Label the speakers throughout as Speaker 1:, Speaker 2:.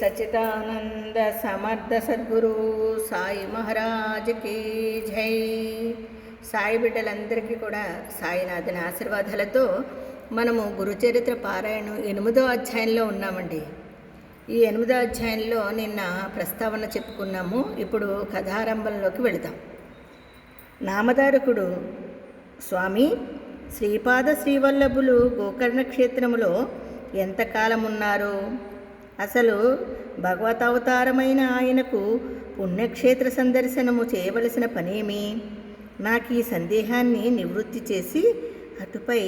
Speaker 1: సచిదానంద సమర్థ సద్గురు సాయి మహారాజ్కి జై. సాయి బిడ్డలందరికీ కూడా సాయినాథుని ఆశీర్వాదాలతో మనము గురుచరిత్ర పారాయణం 8వ అధ్యాయంలో ఉన్నామండి. ఈ 8వ అధ్యాయంలో నిన్న ప్రస్తావన చెప్పుకున్నాము. ఇప్పుడు కథారంభంలోకి వెళదాం. నామధారకుడు స్వామి శ్రీపాద శ్రీవల్లభులు గోకర్ణ క్షేత్రములో ఎంతకాలం ఉన్నారు? అసలు భగవతావతారమైన ఆయనకు పుణ్యక్షేత్ర సందర్శనము చేయవలసిన పనేమి? నాకు ఈ సందేహాన్ని నివృత్తి చేసి అటుపై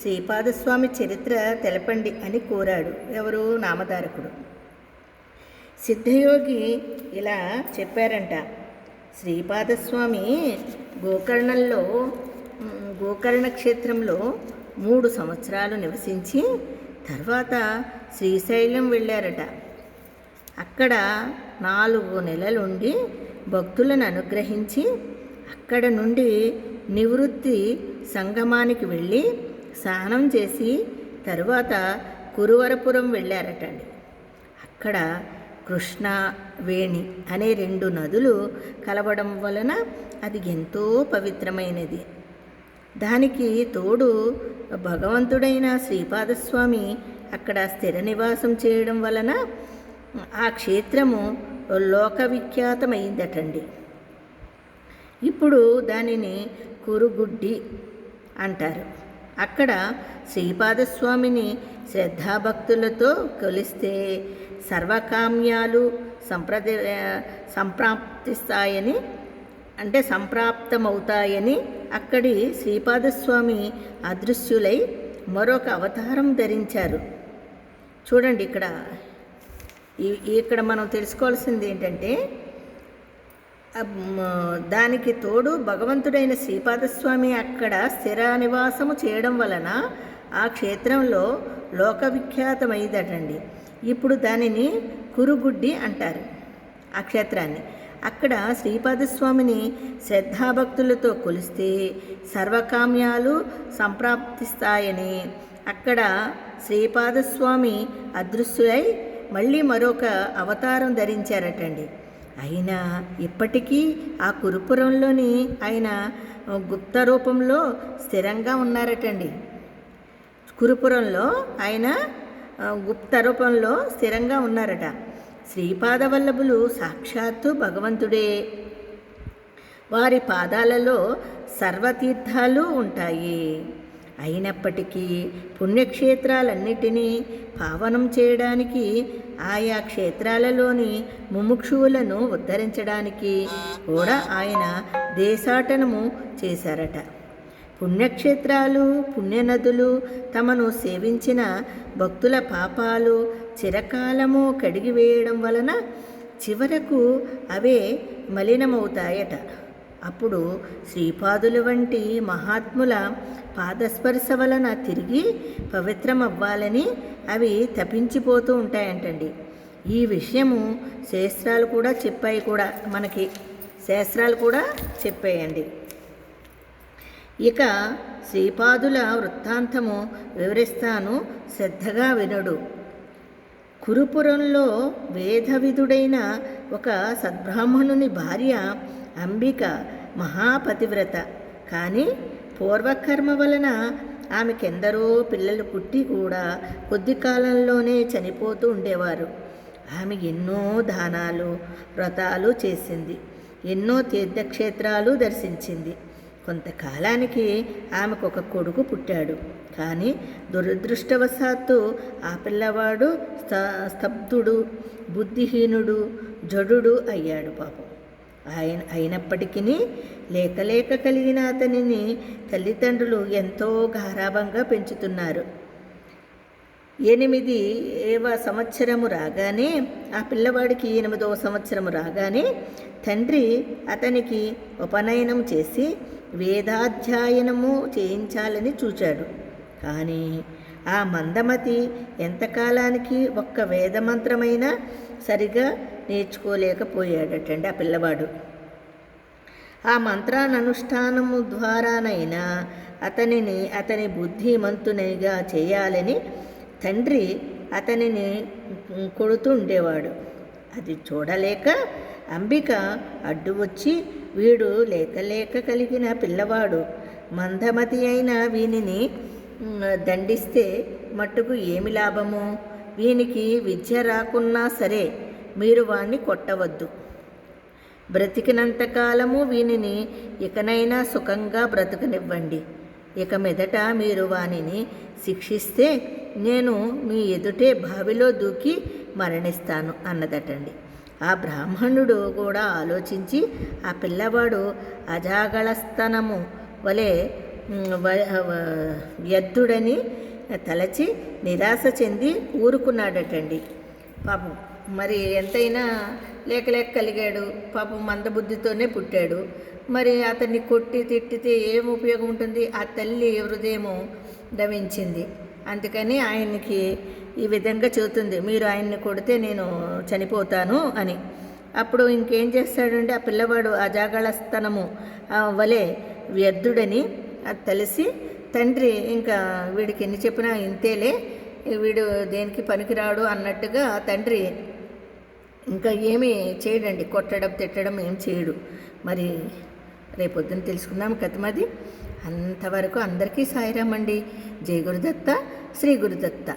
Speaker 1: శ్రీపాదస్వామి చరిత్ర తెలపండి అని కోరాడు. ఎవరు? నామధారకుడు. సిద్ధయోగి ఇలా చెప్పారంట. శ్రీపాదస్వామి గోకర్ణ క్షేత్రంలో 3 సంవత్సరాలు నివసించి తర్వాత శ్రీశైలం వెళ్ళారట. అక్కడ 4 నెలలుండి భక్తులను అనుగ్రహించి అక్కడ నుండి నివృత్తి సంగమానికి వెళ్ళి స్నానం చేసి తరువాత కురువరపురం వెళ్ళారటండి. అక్కడ కృష్ణ వేణి అనే 2 నదులు కలవడం వలన అది ఎంతో పవిత్రమైనది. దానికి తోడు భగవంతుడైన శ్రీపాదస్వామి అక్కడ స్థిర నివాసం చేయడం వలన ఆ క్షేత్రము లోకవిఖ్యాతమైందటండి. ఇప్పుడు దానిని కురుగుడ్డి అంటారు. అక్కడ శ్రీపాదస్వామిని శ్రద్ధాభక్తులతో కొలిస్తే సర్వకామ్యాలు సంప్రాప్తమవుతాయని అక్కడి శ్రీపాదస్వామి అదృశ్యులై మరొక అవతారం ధరించారు. చూడండి, ఇక్కడ మనం తెలుసుకోవాల్సింది ఏంటంటే, దానికి తోడు భగవంతుడైన శ్రీపాదస్వామి అక్కడ స్థిర నివాసము చేయడం వలన ఆ క్షేత్రంలో లోకవిఖ్యాతమైందటండి. ఇప్పుడు దానిని కురుగుడ్డి అంటారు ఆ క్షేత్రాన్ని. అక్కడ శ్రీపాదస్వామిని శ్రద్ధాభక్తులతో కొలిస్తే సర్వకామ్యాలు సంప్రాప్తిస్తాయని అక్కడ శ్రీపాదస్వామి అదృశ్యులై మళ్ళీ మరొక అవతారం ధరించారటండి. అయినా ఇప్పటికీ ఆ కురుపురంలోని ఆయన గుప్త రూపంలో స్థిరంగా ఉన్నారటండి. కురుపురంలో ఆయన గుప్త రూపంలో స్థిరంగా ఉన్నారట. శ్రీపాదవల్లభులు సాక్షాత్తు భగవంతుడే. వారి పాదాలలో సర్వతీర్థాలు ఉంటాయి. అయినప్పటికీ పుణ్యక్షేత్రాలన్నిటినీ పావనం చేయడానికి, ఆయా క్షేత్రాలలోని ముముక్షువులను ఉద్ధరించడానికి కూడా ఆయన దేశాటనము చేశారట. పుణ్యక్షేత్రాలు, పుణ్యనదులు తమను సేవించిన భక్తుల పాపాలు చిరకాలము కడిగివేయడం వలన చివరకు అవే మలినమవుతాయట. అప్పుడు శ్రీపాదుల వంటి మహాత్ముల పాదస్పర్శ వలన తిరిగి పవిత్రమవ్వాలని అవి తపించిపోతూ ఉంటాయంటండి. ఈ విషయము శాస్త్రాలు కూడా చెప్పాయండి. ఇక శ్రీపాదుల వృత్తాంతము వివరిస్తాను, శ్రద్ధగా వినుడు. కురుపురంలో వేదవిధుడైన ఒక సద్బ్రాహ్మణుని భార్య అంబిక మహాపతివ్రత. కానీ పూర్వకర్మ వలన ఆమెకెందరో పిల్లలు పుట్టి కూడా కొద్ది కాలంలోనే చనిపోతూ ఉండేవారు. ఆమె ఎన్నో దానాలు, వ్రతాలు చేసింది, ఎన్నో తీర్థక్షేత్రాలు దర్శించింది. కొంతకాలానికి ఆమెకు ఒక కొడుకు పుట్టాడు. కానీ దురదృష్టవశాత్తు ఆ పిల్లవాడు స్తబ్దుడు, బుద్ధిహీనుడు, జడుడు అయ్యాడు. పాపం అయినప్పటికీ లేక కలిగిన అతనిని తల్లిదండ్రులు ఎంతో గారాబంగా పెంచుతున్నారు. 8వ సంవత్సరము రాగానే, ఆ పిల్లవాడికి 8వ సంవత్సరము రాగానే తండ్రి అతనికి ఉపనయనం చేసి వేదాధ్యయనము చేయించాలని చూచాడు. కానీ ఆ మందమతి ఎంతకాలానికి ఒక్క వేదమంత్రమైనా సరిగా నేర్చుకోలేకపోయాడటండి ఆ పిల్లవాడు. ఆ మంత్రానుష్ఠానము ద్వారానైనా అతని బుద్ధిమంతునిగా చేయాలని తండ్రి అతనిని కొడుతూ ఉండేవాడు. అది చూడలేక అంబిక అడ్డు వచ్చి, వీడు లేక లేక కలిగిన పిల్లవాడు, మందమతి అయిన వీనిని దండిస్తే మట్టుకు ఏమి లాభము? వీనికి విద్య రాకున్నా సరే మీరు వాణ్ణి కొట్టవద్దు. బ్రతికినంతకాలము వీనిని ఇకనైనా సుఖంగా బ్రతకనివ్వండి. ఇక మీదట మీరు వానిని శిక్షిస్తే నేను మీ ఎదుటే బావిలో దూకి మరణిస్తాను అన్నదటండి. ఆ బ్రాహ్మణుడు కూడా ఆలోచించి ఆ పిల్లవాడు అజాగళస్తనము వలె వ్యర్థుడని తలచి నిరాశ చెంది ఊరుకున్నాడటండి. పాపం మరి ఎంతైనా లేక లేక కలిగాడు, పాపం మందబుద్ధితోనే పుట్టాడు. మరి అతన్ని కొట్టి తిట్టితే ఏం ఉపయోగం ఉంటుంది? ఆ తల్లి హృదయము దవించింది. అందుకని ఆయనకి ఈ విధంగా చెబుతుంది, మీరు ఆయన్ని కొడితే నేను చనిపోతాను అని. అప్పుడు ఇంకేం చేస్తాడంటే ఆ పిల్లవాడు అజాగళస్తనము వలె వ్యర్థుడని అది తెలిసి తండ్రి ఇంకా వీడికి ఎన్ని చెప్పినా ఇంతేలే, వీడు దేనికి పనికిరాడు అన్నట్టుగా తండ్రి ఇంకా ఏమీ చేయడండి, కొట్టడం తిట్టడం ఏం చేయడు. మరి రేపొద్దున తెలుసుకుందాం కథమది. అంతవరకు అందరికీ సాయిరామండి. జై గురుదత్త, శ్రీ గురుదత్త.